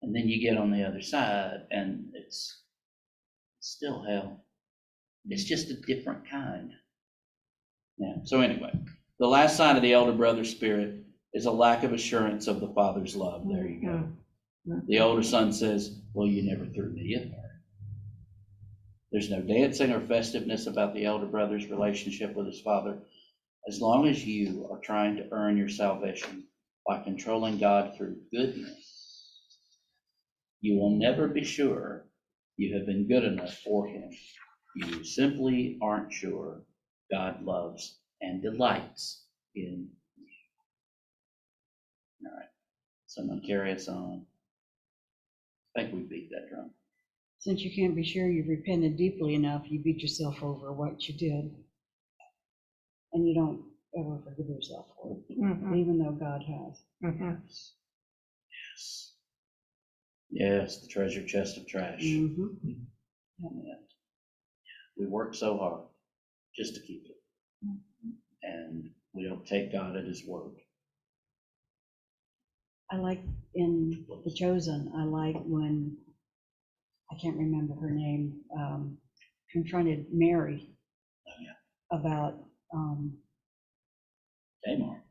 And then you get on the other side and it's still hell. It's just a different kind. Yeah. So anyway, the last side of the elder brother spirit is a lack of assurance of the Father's love. There you go. The older son says, well, you never threw me in there. There's no dancing or festiveness about the elder brother's relationship with his father. As long as you are trying to earn your salvation by controlling God through goodness, you will never be sure you have been good enough for him. You simply aren't sure God loves and delights in you. All right, someone carry us on. I think we beat that drum. Since you can't be sure you've repented deeply enough, you beat yourself over what you did. And you don't ever forgive yourself for it, even though God has. Yes. Yes, the treasure chest of trash. Mhm. Yeah. We work so hard just to keep it. And we don't take God at his word. I like in The Chosen, I like when, I can't remember her name, confronted Mary about Tamar.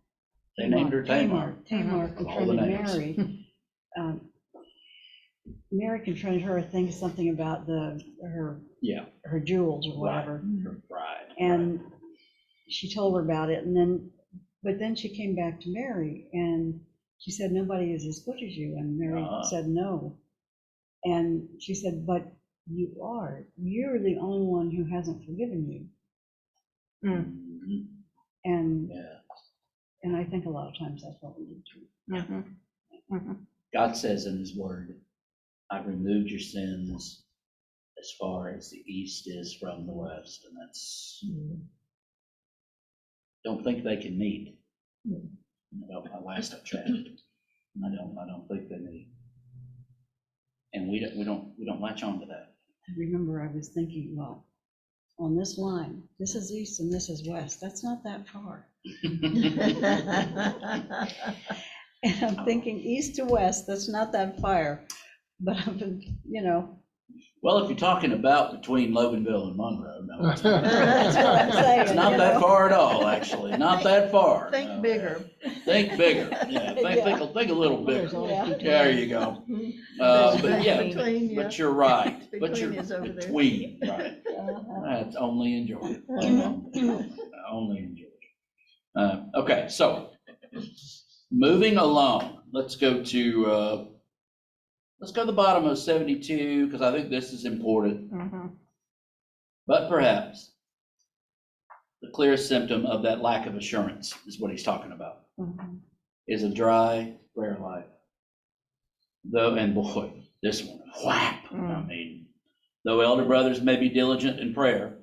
They named her Tamar. Tamar All the confronted names. Mary. Mary confronted her, thinking something about her jewels or whatever. Her pride. And she told her about it, but then she came back to Mary and she said, nobody is as good as you. And Mary said, no. And she said, but you are. You're the only one who hasn't forgiven you. Mhm. And Yeah. and I think a lot of times that's what we do too. God says in his word, I've removed your sins as far as the east is from the west. And that's, don't think they can meet. Last I checked, I don't think they meet. And we don't latch on to that. I remember I was thinking, well, on this line, this is east and this is west. That's not that far. And I'm thinking east to west, that's not that far. But I've been, Well, if you're talking about between Loganville and Monroe, no, it's not. That's what I'm saying, It's not that far at all, actually, not that far. Think No. bigger. Think bigger, yeah, think a little bigger. There you go. But yeah, but you're right. But you're Between is over there. between, right. That's only in Georgia. Only in Georgia. Okay, so moving along, let's go to the bottom of 72, because I think this is important. But perhaps the clearest symptom of that lack of assurance is what he's talking about, is a dry prayer life. Though, and boy, this one, whap. I mean, though elder brothers may be diligent in prayer,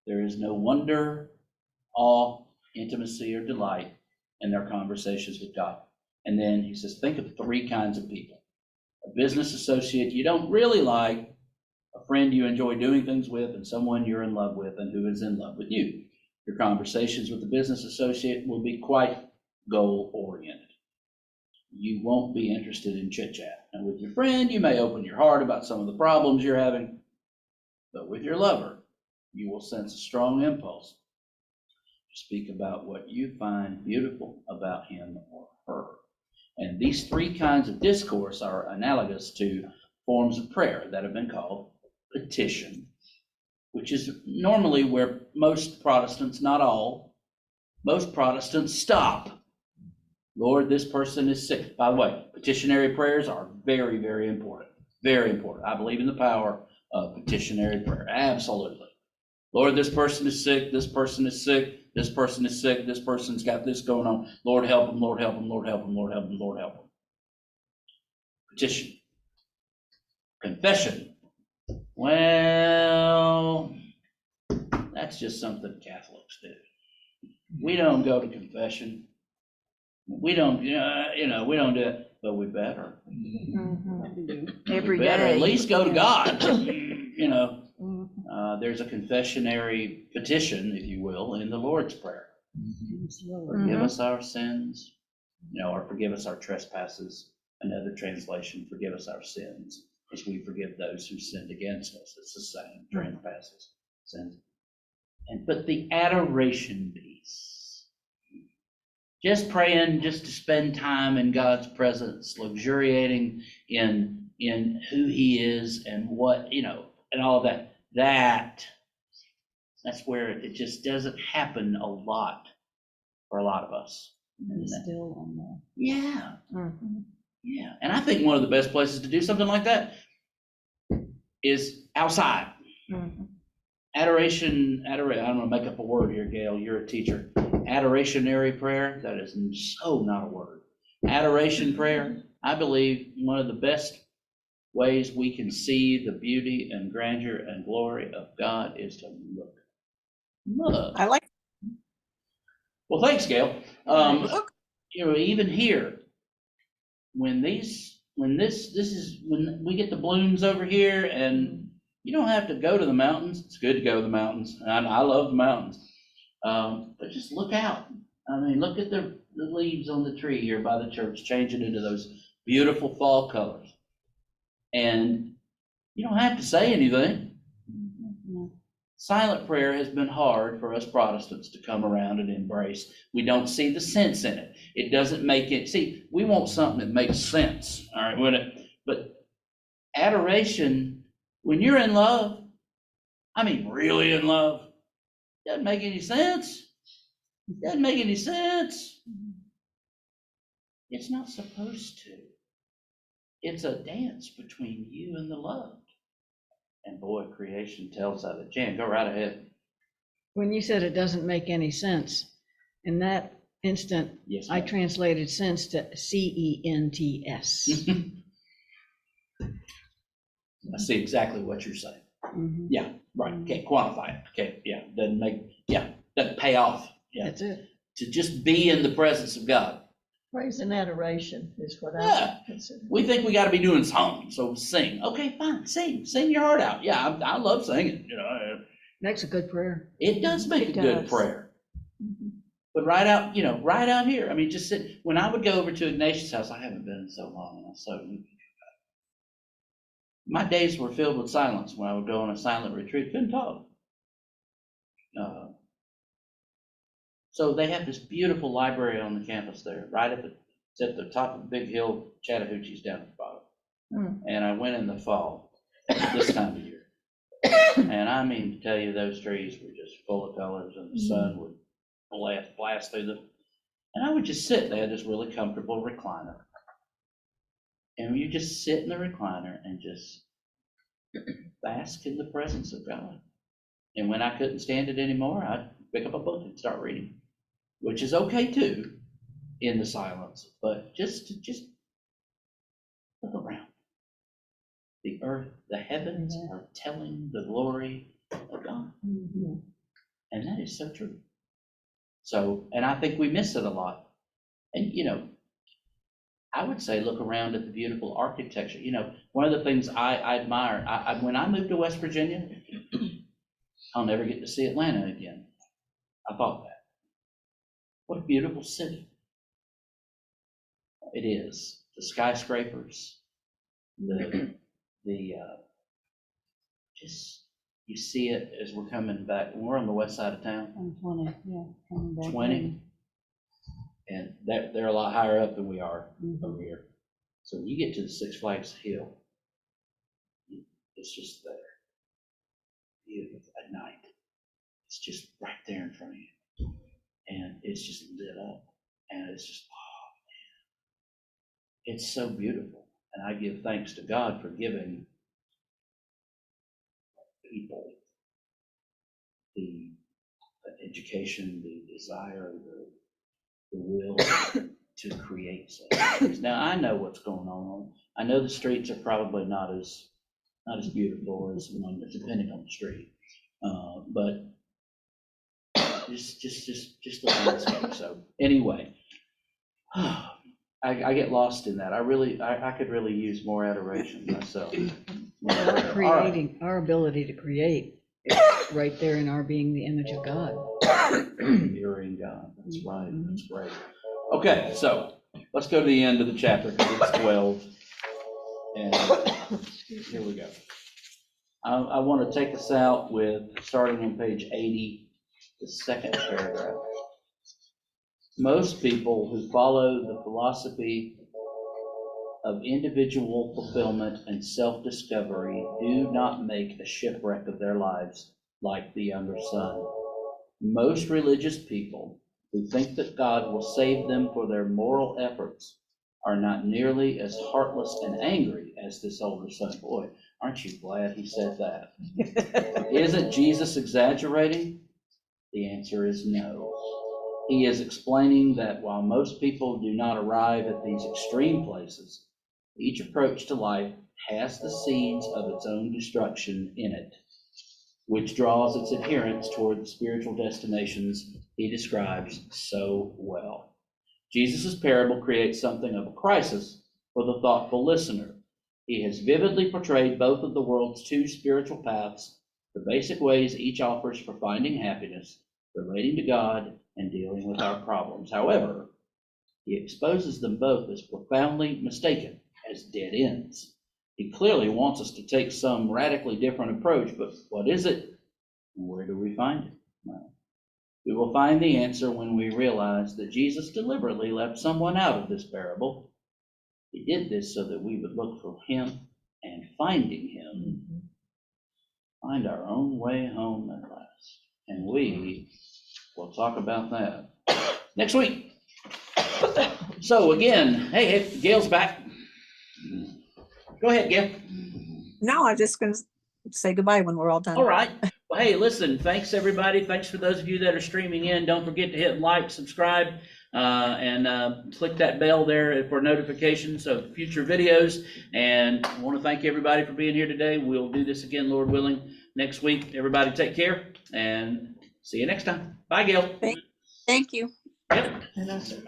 there is no wonder, awe, intimacy, or delight in their conversations with God. And then he says, think of 3 kinds of people. A business associate you don't really like, a friend you enjoy doing things with, and someone you're in love with and who is in love with you. Your conversations with the business associate will be quite goal-oriented. You won't be interested in chit-chat. And with your friend, you may open your heart about some of the problems you're having. But with your lover, you will sense a strong impulse to speak about what you find beautiful about him or her. And these 3 kinds of discourse are analogous to forms of prayer that have been called petition, which is normally where most Protestants, not all, most Protestants stop. Lord, this person is sick. By the way, petitionary prayers are very, very important. Very important. I believe in the power of petitionary prayer. Absolutely. Lord, this person is sick. This person is sick. This person is sick. This person's got this going on. Lord, help them. Lord, help them. Lord, help them. Lord, help them. Lord, help them. Petition. Confession. Well, that's just something Catholics do. We don't go to confession. We don't, we don't do it, but we better. Every We better day. at least go to God. There's a confessionary petition, if you will, in the Lord's Prayer. Forgive us our sins, or forgive us our trespasses. Another translation, forgive us our sins, as we forgive those who sinned against us. It's the same, trespasses, sins. But the adoration piece, just praying just to spend time in God's presence, luxuriating in who he is and what, and all of that. That's where it just doesn't happen a lot for a lot of us. And still on the. Yeah, Mhm. yeah. And I think one of the best places to do something like that is outside. Mhm. Adoration, I'm gonna make up a word here, Gail, you're a teacher. Adorationary prayer, that is so not a word. Adoration prayer, I believe one of the best ways we can see the beauty and grandeur and glory of God is to look. Look. I like, Well, thanks, Gail. look, Even here, when this is when we get the blooms over here, and you don't have to go to the mountains. It's good to go to the mountains. I love the mountains. But just look out. I mean, look at the leaves on the tree here by the church, changing into those beautiful fall colors. And you don't have to say anything. Silent prayer has been hard for us Protestants to come around and embrace. We don't see the sense in it. It doesn't make it, see, we want something that makes sense, all right? But adoration, when you're in love, I mean really in love, doesn't make any sense. Doesn't make any sense. It's not supposed to. It's a dance between you and the loved. And boy, creation tells of it. Jan, go right ahead. When you said it doesn't make any sense, in that instant, Yes, I ma'am. translated sense to CENTS. I see exactly what you're saying. Mhm. Yeah, right. Can't quantify it. Okay, yeah, doesn't pay off. Yeah, That's it. to just be in the presence of God. Praise and adoration is what I Yeah. would consider. We think we got to be doing something, so sing. Okay, fine, sing your heart out. Yeah, I love singing. That's a good prayer. It does make It a good does. prayer. Mhm. But right out here. I mean, just sit. When I would go over to Ignatius' house, I haven't been in so long, and so my days were filled with silence when I would go on a silent retreat. Couldn't talk. So they have this beautiful library on the campus there, right it's at the top of the big hill. Chattahoochee's down at the bottom. Mm. And I went in the fall, this time of year. And I mean to tell you, those trees were just full of colors, and the sun would blast through them. And I would just sit. They had this really comfortable recliner. And you just sit in the recliner and just bask in the presence of God. And when I couldn't stand it anymore, I'd pick up a book and start reading, which is okay too, in the silence. But just look around. The earth, the heavens are telling the glory of God. Mhm. And that is so true. So, and I think we miss it a lot. And, I would say look around at the beautiful architecture. One of the things I admire, when I moved to West Virginia, I'll never get to see Atlanta again. I thought that. What a beautiful city. It is. The skyscrapers, just, you see it as we're coming back. We're on the west side of town. On 20, yeah. Coming back 20. in. And they're a lot higher up than we are Mhm. over here. So when you get to the Six Flags Hill, it's just there. Beautiful at night. It's just right there in front of you. And it's just lit up. And it's just, oh man. It's so beautiful. And I give thanks to God for giving people the education, the desire, the will to create such things. Now I know what's going on. I know the streets are probably not as beautiful as one, depending on the street. But just the landscape. So anyway, I get lost in that. I could really use more adoration myself. Our ability to create is right there in our being the image of God. Mirroring God. That's right. That's great. Okay, so let's go to the end of the chapter because it's 12. And here we go. I want to take us out with, starting on page 80, the second paragraph. Most people who follow the philosophy of individual fulfillment and self-discovery do not make a shipwreck of their lives like the younger son. Most religious people who think that God will save them for their moral efforts are not nearly as heartless and angry as this older son. Boy, aren't you glad he said that? Isn't Jesus exaggerating? The answer is no. He is explaining that while most people do not arrive at these extreme places, each approach to life has the seeds of its own destruction in it, which draws its adherents toward the spiritual destinations he describes so well. Jesus' parable creates something of a crisis for the thoughtful listener. He has vividly portrayed both of the world's two spiritual paths, the basic ways each offers for finding happiness, relating to God, and dealing with our problems. However, he exposes them both as profoundly mistaken, as dead ends. He clearly wants us to take some radically different approach, but what is it? And where do we find it? Well, we will find the answer when we realize that Jesus deliberately left someone out of this parable. He did this so that we would look for him, and finding him, find our own way home at last. And we will talk about that next week. So again, hey, Gail's back. Go ahead, Gail. No, I'm just going to say goodbye when we're all done. All right. Well, hey, listen, thanks everybody. Thanks for those of you that are streaming in. Don't forget to hit like, subscribe, and click that bell there for notifications of future videos. And I want to thank everybody for being here today. We'll do this again, Lord willing, next week. Everybody take care and see you next time. Bye, Gail. Thank you. Yep. And I said,